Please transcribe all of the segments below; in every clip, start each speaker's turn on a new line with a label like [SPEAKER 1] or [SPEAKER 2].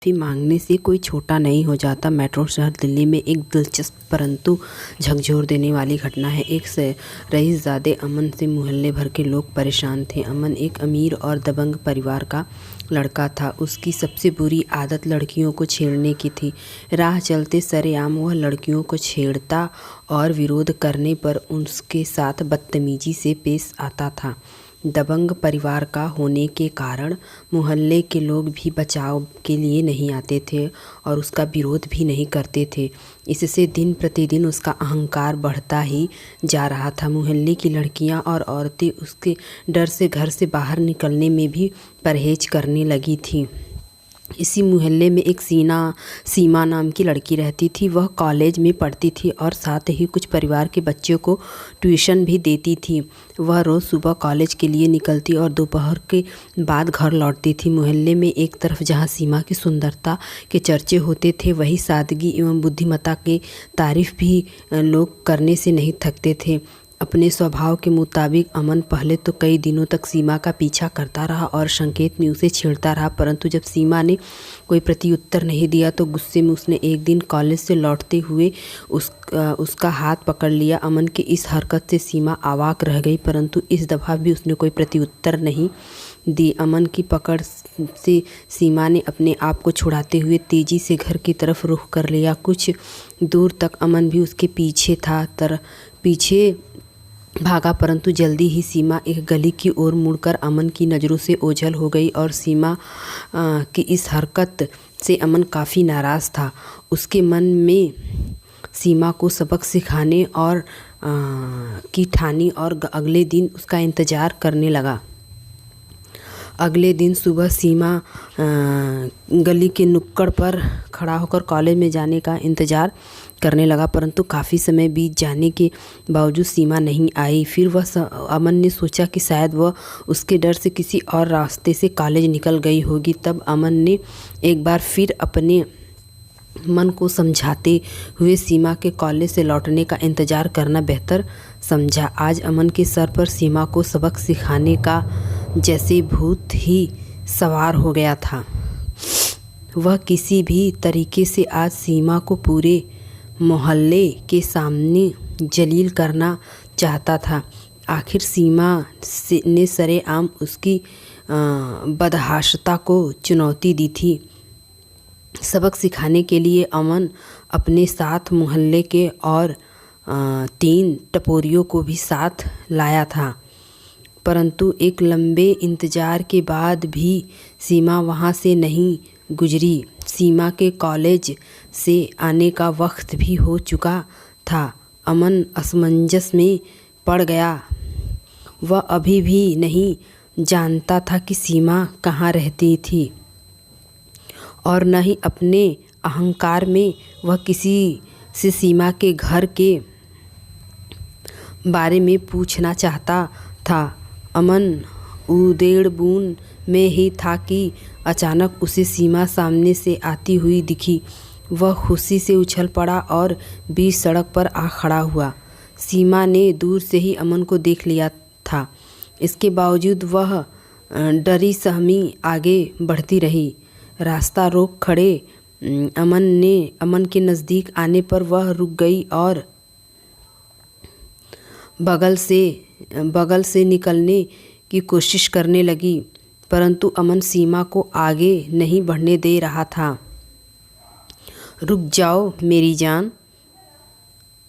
[SPEAKER 1] माफ़ी मांगने से कोई छोटा नहीं हो जाता। मेट्रो शहर दिल्ली में एक दिलचस्प परंतु झकझोर देने वाली घटना है। एक रईसज़ादे अमन से मोहल्ले भर के लोग परेशान थे। अमन एक अमीर और दबंग परिवार का लड़का था। उसकी सबसे बुरी आदत लड़कियों को छेड़ने की थी। राह चलते सरेआम वह लड़कियों को छेड़ता और विरोध करने पर उसके साथ बदतमीजी से पेश आता था। दबंग परिवार का होने के कारण मोहल्ले के लोग भी बचाव के लिए नहीं आते थे और उसका विरोध भी नहीं करते थे। इससे दिन प्रतिदिन उसका अहंकार बढ़ता ही जा रहा था। मोहल्ले की लड़कियां और औरतें उसके डर से घर से बाहर निकलने में भी परहेज करने लगी थीं। इसी मोहल्ले में एक सीमा नाम की लड़की रहती थी। वह कॉलेज में पढ़ती थी और साथ ही कुछ परिवार के बच्चों को ट्यूशन भी देती थी। वह रोज़ सुबह कॉलेज के लिए निकलती और दोपहर के बाद घर लौटती थी। मोहल्ले में एक तरफ जहाँ सीमा की सुंदरता के चर्चे होते थे, वहीं सादगी एवं बुद्धिमत्ता की तारीफ भी लोग करने से नहीं थकते थे। अपने स्वभाव के मुताबिक अमन पहले तो कई दिनों तक सीमा का पीछा करता रहा और संकेत में उसे छेड़ता रहा, परंतु जब सीमा ने कोई प्रत्युत्तर नहीं दिया तो गुस्से में उसने एक दिन कॉलेज से लौटते हुए उसका हाथ पकड़ लिया। अमन की इस हरकत से सीमा अवाक रह गई, परंतु इस दफ़ा भी उसने कोई प्रत्युत्तर नहीं दी। अमन की पकड़ से सीमा ने अपने आप को छुड़ाते हुए तेज़ी से घर की तरफ रुख कर लिया। कुछ दूर तक अमन भी उसके पीछे भागा, परंतु जल्दी ही सीमा एक गली की ओर मुड़कर अमन की नज़रों से ओझल हो गई और सीमा की इस हरकत से अमन काफ़ी नाराज़ था। उसके मन में सीमा को सबक सिखाने और की ठानी और अगले दिन उसका इंतज़ार करने लगा। अगले दिन सुबह सीमा गली के नुक्कड़ पर खड़ा होकर कॉलेज में जाने का इंतज़ार करने लगा, परंतु काफ़ी समय बीत जाने के बावजूद सीमा नहीं आई। फिर अमन ने सोचा कि शायद वह उसके डर से किसी और रास्ते से कॉलेज निकल गई होगी। तब अमन ने एक बार फिर अपने मन को समझाते हुए सीमा के कॉलेज से लौटने का इंतज़ार करना बेहतर समझा। आज अमन के सर पर सीमा को सबक सिखाने का जैसे भूत ही सवार हो गया था। वह किसी भी तरीके से आज सीमा को पूरे मोहल्ले के सामने जलील करना चाहता था। आखिर सीमा ने सरेआम उसकी बदहाशता को चुनौती दी थी। सबक सिखाने के लिए अमन अपने साथ मोहल्ले के और 3 टपोरियों को भी साथ लाया था, परंतु एक लंबे इंतज़ार के बाद भी सीमा वहाँ से नहीं गुजरी। सीमा के कॉलेज से आने का वक्त भी हो चुका था। अमन असमंजस में पड़ गया। वह अभी भी नहीं जानता था कि सीमा कहाँ रहती थी और न ही अपने अहंकार में वह किसी से सीमा के घर के बारे में पूछना चाहता था। अमन उधेड़-बुन में ही था कि अचानक उसे सीमा सामने से आती हुई दिखी। वह खुशी से उछल पड़ा और बीच सड़क पर आ खड़ा हुआ। सीमा ने दूर से ही अमन को देख लिया था, इसके बावजूद वह डरी सहमी आगे बढ़ती रही। रास्ता रोक खड़े अमन के नज़दीक आने पर वह रुक गई और बगल से निकलने की कोशिश करने लगी, परंतु अमन सीमा को आगे नहीं बढ़ने दे रहा था। रुक जाओ मेरी जान,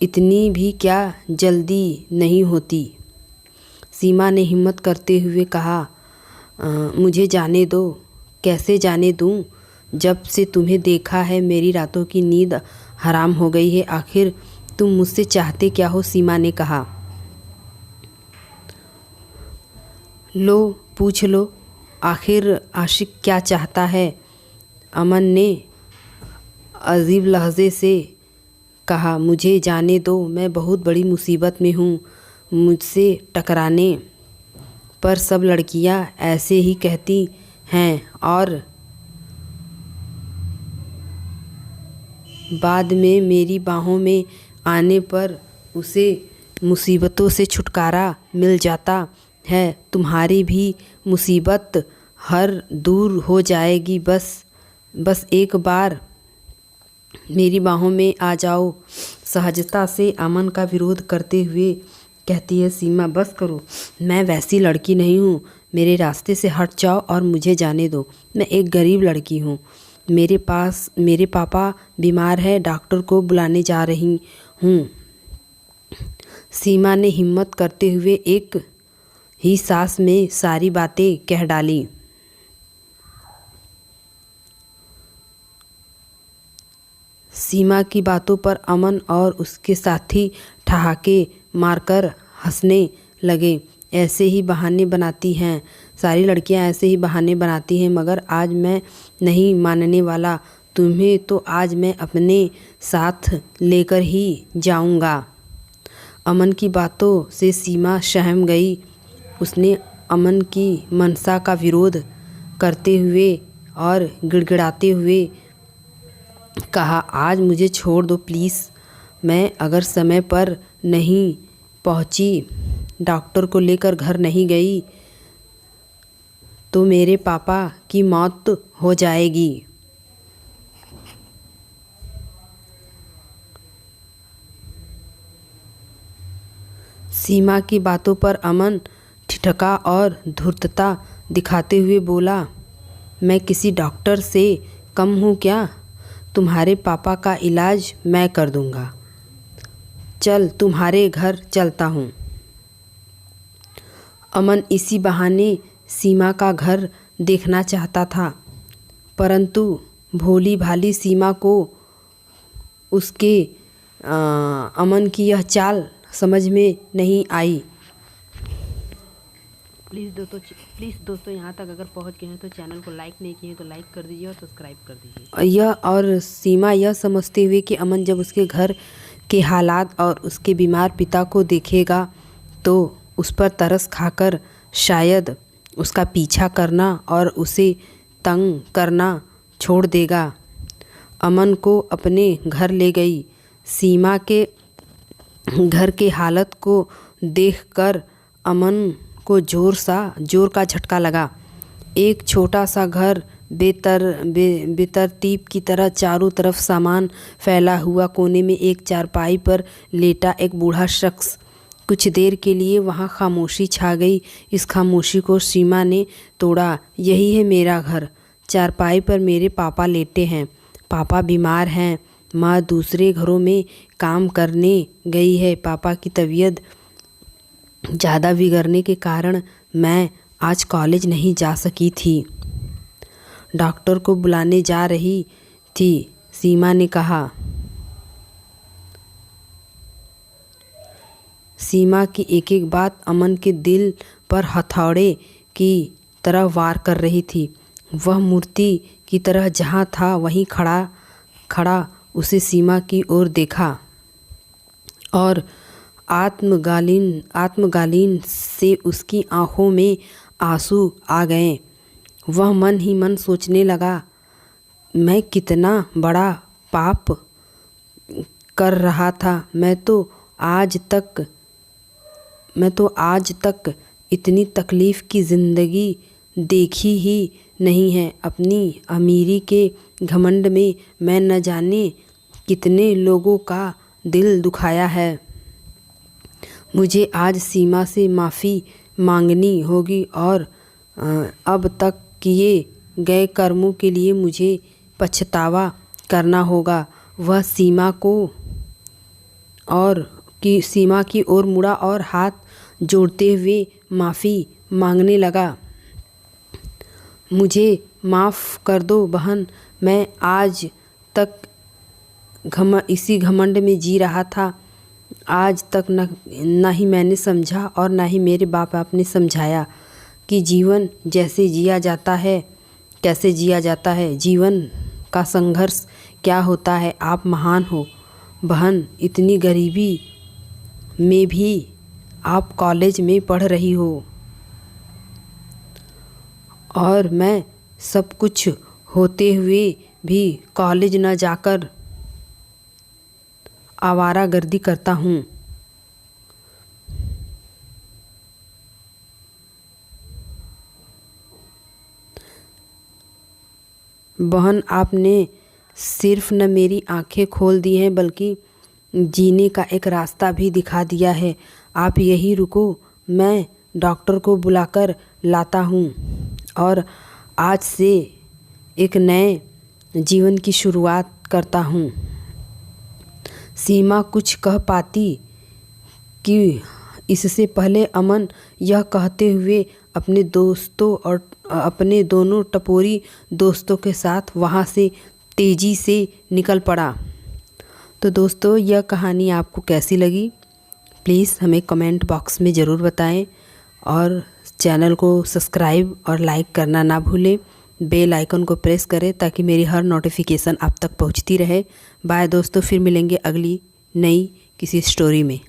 [SPEAKER 1] इतनी भी क्या जल्दी नहीं होती, सीमा ने हिम्मत करते हुए कहा। मुझे जाने दो। कैसे जाने दूँ? जब से तुम्हें देखा है मेरी रातों की नींद हराम हो गई है। आखिर तुम मुझसे चाहते क्या हो? सीमा ने कहा। लो पूछ लो, आखिर आशिक क्या चाहता है? अमन ने अजीब लहजे से कहा। मुझे जाने दो, मैं बहुत बड़ी मुसीबत में हूँ। मुझसे टकराने पर सब लड़कियाँ ऐसे ही कहती हैं और बाद में मेरी बाहों में आने पर उसे मुसीबतों से छुटकारा मिल जाता है। तुम्हारी भी मुसीबत हर दूर हो जाएगी, बस बस एक बार मेरी बाहों में आ जाओ। सहजता से अमन का विरोध करते हुए कहती है सीमा, बस करो, मैं वैसी लड़की नहीं हूँ। मेरे रास्ते से हट जाओ और मुझे जाने दो। मैं एक गरीब लड़की हूँ। मेरे पापा बीमार है, डॉक्टर को बुलाने जा रही हूँ। सीमा ने हिम्मत करते हुए एक ही सांस में सारी बातें कह डाली। सीमा की बातों पर अमन और उसके साथी ठहाके मारकर हंसने लगे। ऐसे ही बहाने बनाती हैं, सारी लड़कियां ऐसे ही बहाने बनाती हैं, मगर आज मैं नहीं मानने वाला। तुम्हें तो आज मैं अपने साथ लेकर ही जाऊंगा। अमन की बातों से सीमा सहम गई। उसने अमन की मनसा का विरोध करते हुए और गिड़गिड़ाते हुए कहा, आज मुझे छोड़ दो प्लीज़। मैं अगर समय पर नहीं पहुंची, डॉक्टर को लेकर घर नहीं गई, तो मेरे पापा की मौत हो जाएगी। सीमा की बातों पर अमन ठिठका और धूर्तता दिखाते हुए बोला, मैं किसी डॉक्टर से कम हूँ क्या? तुम्हारे पापा का इलाज मैं कर दूँगा। चल, तुम्हारे घर चलता हूँ। अमन इसी बहाने सीमा का घर देखना चाहता था, परंतु भोली भाली सीमा को उसके अमन की यह चाल समझ में नहीं आई। प्लीज़ दोस्तों यहाँ तक अगर पहुँच गए हैं तो चैनल को लाइक नहीं किए तो लाइक कर दीजिए और सब्सक्राइब कर दीजिए। यह और सीमा यह समझते हुए कि अमन जब उसके घर के हालात और उसके बीमार पिता को देखेगा तो उस पर तरस खाकर शायद उसका पीछा करना और उसे तंग करना छोड़ देगा। अमन को अपने घर ले गई। सीमा के घर के हालत को देखकर अमन को जोर का झटका लगा। एक छोटा सा घर बेतरतीब की तरह चारों तरफ सामान फैला हुआ, कोने में एक चारपाई पर लेटा एक बूढ़ा शख्स। कुछ देर के लिए वहाँ खामोशी छा गई। इस खामोशी को सीमा ने तोड़ा। यही है मेरा घर। चारपाई पर मेरे पापा लेटे हैं। पापा बीमार हैं। माँ दूसरे घरों में काम करने गई है। पापा की तबीयत ज़्यादा बिगड़ने के कारण मैं आज कॉलेज नहीं जा सकी थी। डॉक्टर को बुलाने जा रही थी, सीमा ने कहा। सीमा की एक एक बात अमन के दिल पर हथौड़े की तरह वार कर रही थी। वह मूर्ति की तरह जहाँ था वहीं खड़ा उसे सीमा की ओर देखा और आत्मगालीन से उसकी आँखों में आंसू आ गए। वह मन ही मन सोचने लगा, मैं कितना बड़ा पाप कर रहा था। मैं तो आज तक इतनी तकलीफ़ की ज़िंदगी देखी ही नहीं है। अपनी अमीरी के घमंड में मैं न जाने कितने लोगों का दिल दुखाया है। मुझे आज सीमा से माफ़ी मांगनी होगी और अब तक किए गए कर्मों के लिए मुझे पछतावा करना होगा। वह सीमा की ओर मुड़ा और हाथ जोड़ते हुए माफ़ी मांगने लगा। मुझे माफ़ कर दो बहन। मैं आज तक इसी घमंड में जी रहा था। आज तक न ही मैंने समझा और न ही मेरे बाप ने समझाया कि जीवन कैसे जिया जाता है, जीवन का संघर्ष क्या होता है। आप महान हो बहन। इतनी गरीबी में भी आप कॉलेज में पढ़ रही हो और मैं सब कुछ होते हुए भी कॉलेज न जाकर आवारागर्दी करता हूँ। बहन, आपने सिर्फ न मेरी आंखें खोल दी हैं बल्कि जीने का एक रास्ता भी दिखा दिया है। आप यहीं रुको, मैं डॉक्टर को बुलाकर लाता हूँ और आज से एक नए जीवन की शुरुआत करता हूँ। सीमा कुछ कह पाती कि इससे पहले अमन यह कहते हुए अपने दोस्तों और अपने दोनों टपोरी दोस्तों के साथ वहाँ से तेज़ी से निकल पड़ा। तो दोस्तों, यह कहानी आपको कैसी लगी प्लीज़ हमें कमेंट बॉक्स में ज़रूर बताएं और चैनल को सब्सक्राइब और लाइक करना ना भूलें। बेल आइकन को प्रेस करें ताकि मेरी हर नोटिफिकेशन आप तक पहुंचती रहे। बाय दोस्तों, फिर मिलेंगे अगली नई किसी स्टोरी में।